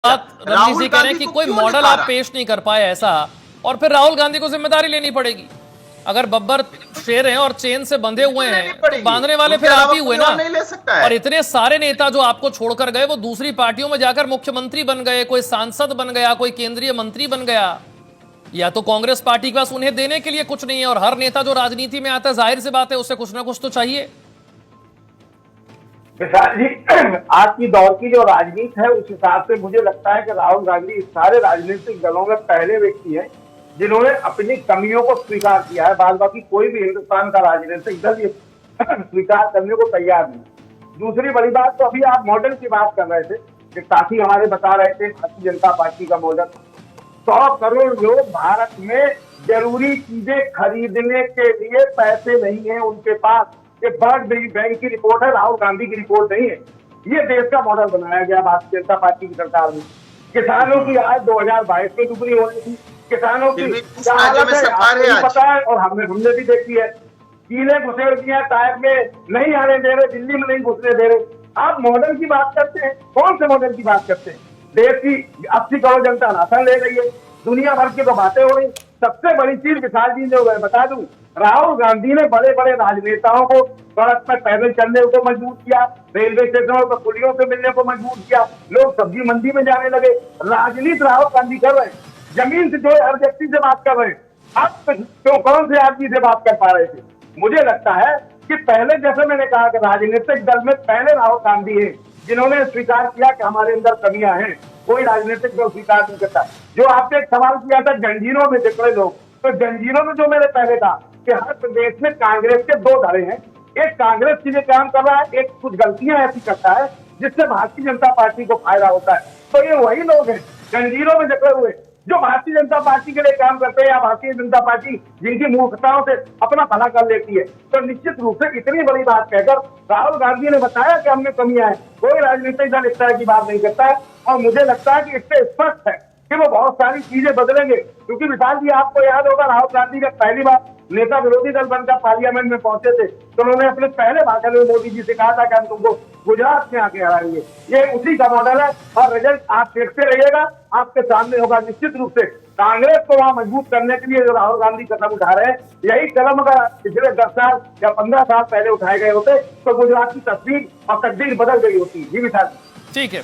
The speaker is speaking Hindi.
बात रणजीत जी कह रहे हैं कि कोई मॉडल आप पेश नहीं कर पाए ऐसा, और फिर राहुल गांधी को जिम्मेदारी लेनी पड़ेगी। अगर बब्बर शेर हैं और चेन से बंधे हुए हैं तो बांधने वाले फिर आप ही हुए ना। नहीं ले सकता है। और इतने सारे नेता जो आपको छोड़कर गए वो दूसरी पार्टियों में जाकर मुख्यमंत्री बन गए, कोई सांसद बन गया, कोई केंद्रीय मंत्री बन गया। या तो कांग्रेस पार्टी के पास उन्हें देने के लिए कुछ नहीं है, और हर नेता जो राजनीति में आता है जाहिर सी बात है उसे कुछ ना कुछ तो चाहिए। विशाल जी, आज की दौर की जो राजनीति है उस हिसाब से मुझे लगता है कि राहुल गांधी इस सारे राजनीतिक दलों में पहले व्यक्ति हैं जिन्होंने अपनी कमियों को स्वीकार किया है। बाद बाकी कोई भी हिंदुस्तान का राजनीतिक दल ये स्वीकार करने को तैयार नहीं। दूसरी बड़ी बात, तो अभी आप मॉडल की बात कर रहे थे कि साथी हमारे बता रहे थे भारतीय जनता पार्टी का मॉडल। 100 करोड़ लोग भारत में जरूरी चीजें खरीदने के लिए पैसे नहीं है उनके पास। ये वर्ल्ड बैंक की रिपोर्ट है, राहुल गांधी की रिपोर्ट नहीं है। ये देश का मॉडल बनाया गया भारतीय जनता पार्टी की सरकार में। किसानों की आज 2022 में दुगनी हो रही थी। किसानों की पता है, और हमने भी देखी है। कीले घुसेड़ दिया टायर में, नहीं आने दे रहे, दिल्ली में नहीं घुसने दे रहे। आप मॉडल की बात करते हैं, कौन से मॉडल की बात करते हैं? देश की 80 करोड़ जनता राशन ले रही है, दुनिया भर की तो बातें हो रही। सबसे बड़ी चीज विशाल जी जो मैं बता दूं, राहुल गांधी ने बड़े बड़े राजनेताओं को सड़क पर पैदल चलने को मजबूर किया, रेलवे स्टेशनों पर पुलियों से मिलने को मजबूर किया, लोग सब्जी मंडी में जाने लगे। राजनीति राहुल गांधी कर रहे हैं, जमीन से जो हर व्यक्ति से बात कर रहे हैं। आप तो कौन से आदमी से बात कर पा रहे थे? मुझे लगता है कि पहले, जैसे मैंने कहा कि राजनीतिक दल में पहले राहुल गांधी है जिन्होंने स्वीकार किया कि हमारे अंदर कमियां हैं। कोई राजनीतिक दल स्वीकार नहीं करता। जो आपने एक सवाल किया था जंजीरों में दिख रहे लोग, तो जंजीरों में जो मैंने पहले कहा कि हर प्रदेश में कांग्रेस के 2 धड़े हैं। एक कांग्रेस के लिए काम कर रहा है, एक कुछ गलतियां ऐसी करता है जिससे भारतीय जनता पार्टी को फायदा होता है। तो ये वही लोग हैं जंजीरों में जकड़े हुए जो भारतीय जनता पार्टी के लिए काम करते हैं, या भारतीय जनता पार्टी जिनकी मूर्खताओं से अपना भला कर लेती है। तो निश्चित रूप से इतनी बड़ी बात कहकर राहुल गांधी ने बताया कि हमने कमियां हैं, कोई राजनीतिक दल इस तरह की बात नहीं करता है। और मुझे लगता है कि इससे स्पष्ट है कि वो बहुत सारी चीजें बदलेंगे। क्योंकि विशाल जी, आपको याद होगा राहुल गांधी का पहली बार नेता विरोधी दल बनकर पार्लियामेंट में पहुंचे थे तो उन्होंने अपने पहले भाषण में मोदी जी से कहा था कि हम तुमको गुजरात में आके हराएंगे। ये उसी का मॉडल है, और रिजल्ट आप देखते रहिएगा, आपके सामने होगा। निश्चित रूप से कांग्रेस को वहां मजबूत करने के लिए जो राहुल गांधी कदम उठा रहे हैं, यही कदम अगर पिछले 10 साल या 15 साल पहले उठाए गए होते तो गुजरात की तस्वीर और तकदीर बदल गई होती। जी विशाल। ठीक है।